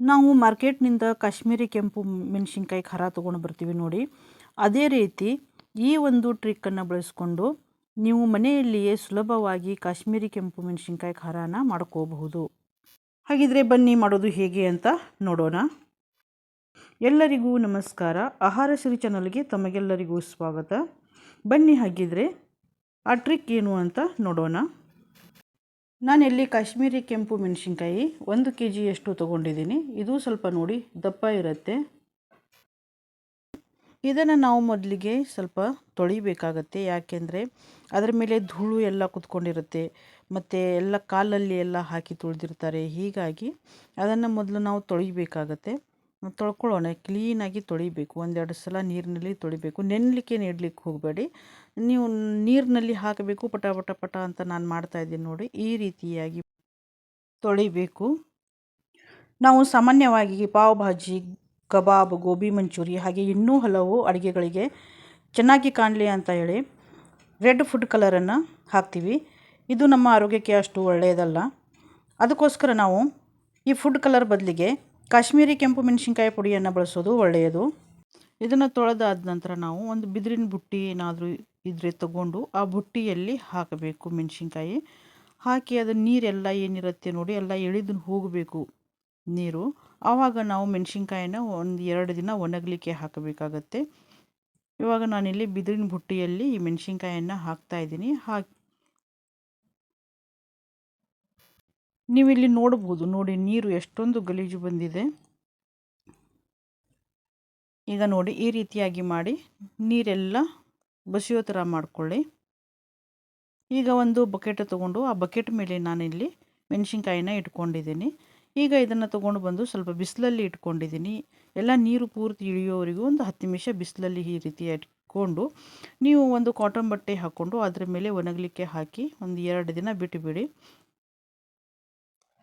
ನಾವು ಮಾರ್ಕೆಟ್ನಿಂದ ಕಾಶ್ಮೀರಿ ಕೆಂಪು ಮೆಣಸಿನ್ಕಾಯಿ ಖಾರ ತೊಗೊಂಡು ಬರ್ತೀವಿ ನೋಡಿ. ಅದೇ ರೀತಿ ಈ ಒಂದು ಟ್ರಿಕ್ಕನ್ನು ಬಳಸ್ಕೊಂಡು ನೀವು ಮನೆಯಲ್ಲಿಯೇ ಸುಲಭವಾಗಿ ಕಾಶ್ಮೀರಿ ಕೆಂಪು ಮೆಣಸಿನ್ಕಾಯಿ ಖಾರನ ಮಾಡ್ಕೋಬಹುದು. ಹಾಗಿದ್ರೆ ಬನ್ನಿ ಮಾಡೋದು ಹೇಗೆ ಅಂತ ನೋಡೋಣ. ಎಲ್ಲರಿಗೂ ನಮಸ್ಕಾರ. ಆಹಾರ ಸಿರಿ ಚಾನಲ್ಗೆ ತಮಗೆಲ್ಲರಿಗೂ ಸ್ವಾಗತ. ಬನ್ನಿ ಹಾಗಿದ್ರೆ ಆ ಟ್ರಿಕ್ ಏನು ಅಂತ ನೋಡೋಣ. ನಾನಿಲ್ಲಿ ಕಾಶ್ಮೀರಿ ಕೆಂಪು ಮೆಣಸಿನ್ಕಾಯಿ 1 kg ತೊಗೊಂಡಿದ್ದೀನಿ. ಇದು ಸ್ವಲ್ಪ ನೋಡಿ ದಪ್ಪ ಇರುತ್ತೆ. ಇದನ್ನು ನಾವು ಮೊದಲಿಗೆ ಸ್ವಲ್ಪ ತೊಳಿಬೇಕಾಗತ್ತೆ. ಯಾಕೆಂದರೆ ಅದರ ಮೇಲೆ ಧೂಳು ಎಲ್ಲ ಕುತ್ಕೊಂಡಿರುತ್ತೆ ಮತ್ತು ಎಲ್ಲ ಕಾಲಲ್ಲಿ ಎಲ್ಲ ಹಾಕಿ ತುಳಿದಿರ್ತಾರೆ. ಹೀಗಾಗಿ ಅದನ್ನು ಮೊದಲು ನಾವು ತೊಳಿಬೇಕಾಗತ್ತೆ. ತೊಳ್ಕೊಳ್ಳೋಣ, ಕ್ಲೀನಾಗಿ ತೊಳಿಬೇಕು. 1-2 ಸಲ ನೀರಿನಲ್ಲಿ ತೊಳಿಬೇಕು. ನೆನಲಿಕ್ಕೆ ಇಡಲಿಕ್ಕೆ ಹೋಗಬೇಡಿ. ನೀವು ನೀರಿನಲ್ಲಿ ಹಾಕಬೇಕು, ಪಟ ಪಟ ಪಟ ಅಂತ ನಾನು ಮಾಡ್ತಾಯಿದ್ದೀನಿ ನೋಡಿ. ಈ ರೀತಿಯಾಗಿ ತೊಳಿಬೇಕು. ನಾವು ಸಾಮಾನ್ಯವಾಗಿ ಪಾವ್ ಭಾಜಿ, ಕಬಾಬ್, ಗೋಬಿ ಮಂಚೂರಿ ಹಾಗೆ ಇನ್ನೂ ಹಲವು ಅಡುಗೆಗಳಿಗೆ ಚೆನ್ನಾಗಿ ಕಾಣಲಿ ಅಂತ ಹೇಳಿ ರೆಡ್ ಫುಡ್ ಕಲರನ್ನು ಹಾಕ್ತೀವಿ. ಇದು ನಮ್ಮ ಆರೋಗ್ಯಕ್ಕೆ ಅಷ್ಟು ಒಳ್ಳೆಯದಲ್ಲ. ಅದಕ್ಕೋಸ್ಕರ ನಾವು ಈ ಫುಡ್ ಕಲರ್ ಬದಲಿಗೆ ಕಾಶ್ಮೀರಿ ಕೆಂಪು ಮೆಣಸಿನ್ಕಾಯಿ ಪುಡಿಯನ್ನು ಬಳಸೋದು ಒಳ್ಳೆಯದು. ಇದನ್ನು ತೊಳೆದಾದ ನಂತರ ನಾವು ಒಂದು ಬಿದಿರಿನ ಬುಟ್ಟಿ ಏನಾದರೂ ಇದ್ದರೆ ತಗೊಂಡು ಆ ಬುಟ್ಟಿಯಲ್ಲಿ ಹಾಕಬೇಕು. ಮೆಣಸಿನ್ಕಾಯಿ ಹಾಕಿ ಅದು ನೀರೆಲ್ಲ ಏನಿರುತ್ತೆ ನೋಡಿ ಎಲ್ಲ ಎಳೆದು ಹೋಗಬೇಕು ನೀರು. ಆವಾಗ ನಾವು ಮೆಣಸಿನ್ಕಾಯಿನ 1-2 ದಿನ ಒಣಗಲಿಕ್ಕೆ ಹಾಕಬೇಕಾಗತ್ತೆ. ಇವಾಗ ನಾನಿಲ್ಲಿ ಬಿದಿರಿನ ಬುಟ್ಟಿಯಲ್ಲಿ ಈ ಮೆಣಸಿನ್ಕಾಯನ್ನು ಹಾಕ್ತಾಯಿದ್ದೀನಿ. ನೀವಿಲ್ಲಿ ನೋಡ್ಬೋದು ನೋಡಿ, ನೀರು ಎಷ್ಟೊಂದು ಗಲೀಜು ಬಂದಿದೆ. ಈಗ ನೋಡಿ ಈ ರೀತಿಯಾಗಿ ಮಾಡಿ ನೀರೆಲ್ಲ ಬಸಿಯೋ ಥರ ಮಾಡಿಕೊಳ್ಳಿ. ಈಗ ಒಂದು ಬಕೆಟ್ ತೊಗೊಂಡು ಆ ಬಕೆಟ್ ಮೇಲೆ ನಾನಿಲ್ಲಿ ಮೆಣಸಿನ್ಕಾಯಿನ ಇಟ್ಕೊಂಡಿದ್ದೀನಿ. ಈಗ ಇದನ್ನು ತೊಗೊಂಡು ಬಂದು ಸ್ವಲ್ಪ ಬಿಸಿಲಲ್ಲಿ ಇಟ್ಕೊಂಡಿದ್ದೀನಿ. ಎಲ್ಲ ನೀರು ಪೂರ್ತಿ ಇಳಿಯೋವರೆಗೂ ಒಂದು 10 ನಿಮಿಷ ಬಿಸಿಲಲ್ಲಿ ಈ ರೀತಿ ಇಟ್ಕೊಂಡು ನೀವು ಒಂದು ಕಾಟನ್ ಬಟ್ಟೆ ಹಾಕ್ಕೊಂಡು ಅದರ ಮೇಲೆ ಒಣಗಲಿಕ್ಕೆ ಹಾಕಿ 1-2 ದಿನ ಬಿಟ್ಟುಬಿಡಿ.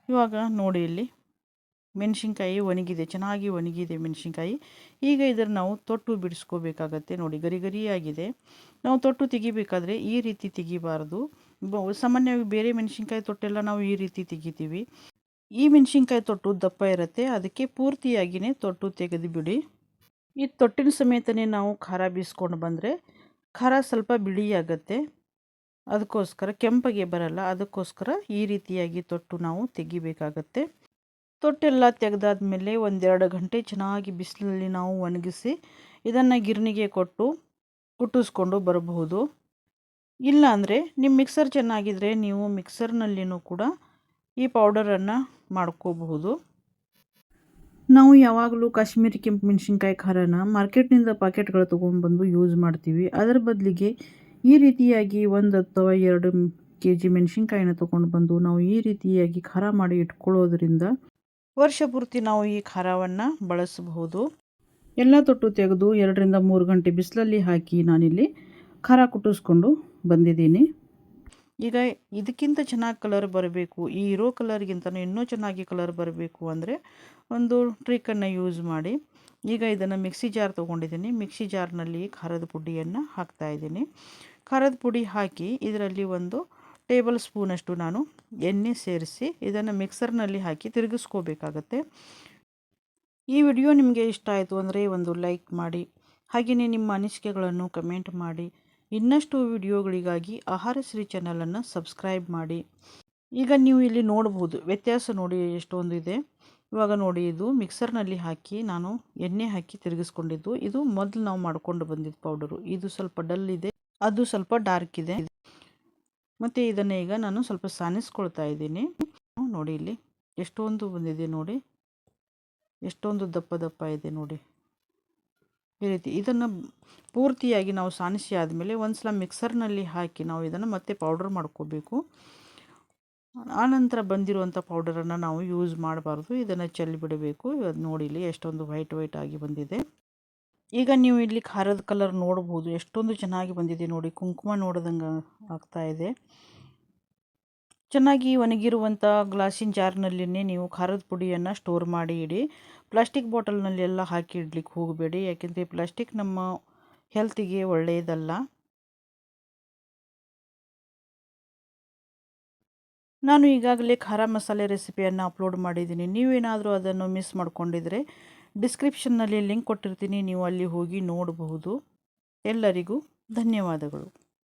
ಇವಾಗ ನೋಡಿ ಇಲ್ಲಿ ಮೆಣಸಿನ್ಕಾಯಿ ಒಣಗಿದೆ, ಚೆನ್ನಾಗಿ ಒಣಗಿದೆ ಮೆಣಸಿನ್ಕಾಯಿ. ಈಗ ಇದನ್ನು ನಾವು ತೊಟ್ಟು ಬಿಡಿಸ್ಕೋಬೇಕಾಗತ್ತೆ. ನೋಡಿ ಗರಿ ಗರಿಯಾಗಿದೆ. ನಾವು ತೊಟ್ಟು ತೆಗಿಬೇಕಾದ್ರೆ ಈ ರೀತಿ ತೆಗಿಬಾರ್ದು. ಸಾಮಾನ್ಯವಾಗಿ ಬೇರೆ ಮೆಣಸಿನ್ಕಾಯಿ ತೊಟ್ಟೆಲ್ಲ ನಾವು ಈ ರೀತಿ ತೆಗಿತೀವಿ. ಈ ಮೆಣಸಿನ್ಕಾಯಿ ತೊಟ್ಟು ದಪ್ಪ ಇರುತ್ತೆ, ಅದಕ್ಕೆ ಪೂರ್ತಿಯಾಗಿಯೇ ತೊಟ್ಟು ತೆಗೆದು ಬಿಡಿ. ಈ ತೊಟ್ಟಿನ ಸಮೇತನೇ ನಾವು ಖಾರ ಬೀಸ್ಕೊಂಡು ಬಂದರೆ ಖಾರ ಸ್ವಲ್ಪ ಬಿಳಿಯಾಗತ್ತೆ. ಅದಕ್ಕೋಸ್ಕರ ಕೆಂಪಗೆ ಬರಲ್ಲ. ಅದಕ್ಕೋಸ್ಕರ ಈ ರೀತಿಯಾಗಿ ತೊಟ್ಟು ನಾವು ತೆಗಿಬೇಕಾಗತ್ತೆ. ತೊಟ್ಟೆಲ್ಲ ತೆಗೆದಾದ್ಮೇಲೆ 1-2 ಗಂಟೆ ಚೆನ್ನಾಗಿ ಬಿಸಿಲಲ್ಲಿ ನಾವು ಒಣಗಿಸಿ ಇದನ್ನು ಗಿರಣಿಗೆ ಕೊಟ್ಟು ಕುಟ್ಟಿಸ್ಕೊಂಡು ಬರಬಹುದು. ಇಲ್ಲ ಅಂದರೆ ನಿಮ್ಮ ಮಿಕ್ಸರ್ ಚೆನ್ನಾಗಿದ್ದರೆ ನೀವು ಮಿಕ್ಸರ್ನಲ್ಲಿನೂ ಕೂಡ ಈ ಪೌಡರನ್ನು ಮಾಡ್ಕೋಬಹುದು. ನಾವು ಯಾವಾಗಲೂ ಕಾಶ್ಮೀರಿ ಕೆಂಪು ಮೆಣಸಿನ್ಕಾಯಿ ಖಾರನ ಮಾರ್ಕೆಟ್ನಿಂದ ಪ್ಯಾಕೆಟ್ಗಳು ತೊಗೊಂಡ್ಬಂದು ಯೂಸ್ ಮಾಡ್ತೀವಿ. ಅದರ ಬದಲಿಗೆ ಈ ರೀತಿಯಾಗಿ 1 ಅಥವಾ 2 kg ಮೆಣಸಿನ್ಕಾಯಿನ ತೊಗೊಂಡು ಬಂದು ನಾವು ಈ ರೀತಿಯಾಗಿ ಖಾರ ಮಾಡಿ ಇಟ್ಕೊಳ್ಳೋದ್ರಿಂದ ವರ್ಷ ಪೂರ್ತಿ ನಾವು ಈ ಖಾರವನ್ನು ಬಳಸಬಹುದು. ಎಲ್ಲ ತೊಟ್ಟು ತೆಗೆದು 2-3 ಗಂಟೆ ಬಿಸಿಲಲ್ಲಿ ಹಾಕಿ ನಾನಿಲ್ಲಿ ಖಾರ ಕುಟ್ಟಿಸ್ಕೊಂಡು ಬಂದಿದ್ದೀನಿ. ಈಗ ಇದಕ್ಕಿಂತ ಚೆನ್ನಾಗಿ ಕಲರ್ ಬರಬೇಕು, ಈ ಇರೋ ಕಲರ್ಗಿಂತನೂ ಇನ್ನೂ ಚೆನ್ನಾಗಿ ಕಲರ್ ಬರಬೇಕು ಅಂದರೆ ಒಂದು ಟ್ರಿಕ್ಕನ್ನು ಯೂಸ್ ಮಾಡಿ. ಈಗ ಇದನ್ನು ಮಿಕ್ಸಿ ಜಾರ್ ತೊಗೊಂಡಿದ್ದೀನಿ. ಮಿಕ್ಸಿ ಜಾರ್ನಲ್ಲಿ ಖಾರದ ಪುಡಿಯನ್ನು ಹಾಕ್ತಾಯಿದ್ದೀನಿ. ಖಾರದ ಪುಡಿ ಹಾಕಿ ಇದರಲ್ಲಿ 1 ಟೇಬಲ್ ಸ್ಪೂನಷ್ಟು ನಾನು ಎಣ್ಣೆ ಸೇರಿಸಿ ಇದನ್ನು ಮಿಕ್ಸರ್ನಲ್ಲಿ ಹಾಕಿ ತಿರುಗಿಸ್ಕೋಬೇಕಾಗತ್ತೆ. ಈ ವಿಡಿಯೋ ನಿಮಗೆ ಇಷ್ಟ ಆಯಿತು ಅಂದರೆ ಒಂದು ಲೈಕ್ ಮಾಡಿ, ಹಾಗೆಯೇ ನಿಮ್ಮ ಅನಿಸಿಕೆಗಳನ್ನು ಕಮೆಂಟ್ ಮಾಡಿ. ಇನ್ನಷ್ಟು ವಿಡಿಯೋಗಳಿಗಾಗಿ ಆಹಾರ ಸಿರಿ ಚಾನಲನ್ನು ಸಬ್ಸ್ಕ್ರೈಬ್ ಮಾಡಿ. ಈಗ ನೀವು ಇಲ್ಲಿ ನೋಡ್ಬೋದು ವ್ಯತ್ಯಾಸ ನೋಡಿ ಎಷ್ಟೊಂದು ಇದೆ. ಇವಾಗ ನೋಡಿ ಇದು ಮಿಕ್ಸರ್ನಲ್ಲಿ ಹಾಕಿ ನಾನು ಎಣ್ಣೆ ಹಾಕಿ ತಿರುಗಿಸ್ಕೊಂಡಿದ್ದು. ಇದು ಮೊದಲು ನಾವು ಮಾಡ್ಕೊಂಡು ಬಂದಿದ್ದು ಪೌಡರು. ಇದು ಸ್ವಲ್ಪ ಡಲ್ ಇದೆ, ಅದು ಸ್ವಲ್ಪ ಡಾರ್ಕ್ ಇದೆ. ಮತ್ತು ಇದನ್ನು ಈಗ ನಾನು ಸ್ವಲ್ಪ ಸಾನಿಸ್ಕೊಳ್ತಾ ಇದ್ದೀನಿ. ನೋಡಿ ಇಲ್ಲಿ ಎಷ್ಟೊಂದು ಬಂದಿದೆ ನೋಡಿ, ಎಷ್ಟೊಂದು ದಪ್ಪ ದಪ್ಪ ಇದೆ ನೋಡಿ. ಈ ರೀತಿ ಇದನ್ನು ಪೂರ್ತಿಯಾಗಿ ನಾವು ಸಾನಿಸಿ ಆದಮೇಲೆ ಒಂದು ಸಲ ಮಿಕ್ಸರ್ನಲ್ಲಿ ಹಾಕಿ ನಾವು ಇದನ್ನು ಮತ್ತೆ ಪೌಡರ್ ಮಾಡ್ಕೋಬೇಕು. ಆನಂತರ ಬಂದಿರುವಂಥ ಪೌಡರನ್ನು ನಾವು ಯೂಸ್ ಮಾಡಬಾರ್ದು, ಇದನ್ನು ಚೆಲ್ಲಿಬಿಡಬೇಕು. ಅದು ನೋಡಿ ಇಲ್ಲಿ ಎಷ್ಟೊಂದು ವೈಟ್ ಆಗಿ ಬಂದಿದೆ. ಈಗ ನೀವು ಇಲ್ಲಿ ಖಾರದ ಕಲರ್ ನೋಡ್ಬೋದು ಎಷ್ಟೊಂದು ಚೆನ್ನಾಗಿ ಬಂದಿದೆ ನೋಡಿ, ಕುಂಕುಮ ನೋಡ್ದಂಗೆ ಆಗ್ತಾ ಇದೆ. ಚೆನ್ನಾಗಿ ಒಣಗಿರುವಂಥ ಗ್ಲಾಸಿನ ಜಾರ್ನಲ್ಲಿನೇ ನೀವು ಖಾರದ ಪುಡಿಯನ್ನು ಸ್ಟೋರ್ ಮಾಡಿ ಇಡಿ. ಪ್ಲಾಸ್ಟಿಕ್ ಬಾಟಲ್ನಲ್ಲಿ ಎಲ್ಲ ಹಾಕಿ ಇಡ್ಲಿಕ್ಕೆ ಹೋಗಬೇಡಿ, ಯಾಕೆಂದರೆ ಪ್ಲಾಸ್ಟಿಕ್ ನಮ್ಮ ಹೆಲ್ತಿಗೆ ಒಳ್ಳೆಯದಲ್ಲ. ನಾನು ಈಗಾಗಲೇ ಖಾರ ಮಸಾಲೆ ರೆಸಿಪಿಯನ್ನು ಅಪ್ಲೋಡ್ ಮಾಡಿದ್ದೀನಿ. ನೀವೇನಾದರೂ ಅದನ್ನು ಮಿಸ್ ಮಾಡ್ಕೊಂಡಿದ್ರೆ ಡಿಸ್ಕ್ರಿಪ್ಷನ್ನಲ್ಲಿ ಲಿಂಕ್ ಕೊಟ್ಟಿರ್ತೀನಿ, ನೀವು ಅಲ್ಲಿ ಹೋಗಿ ನೋಡಬಹುದು. ಎಲ್ಲರಿಗೂ ಧನ್ಯವಾದಗಳು.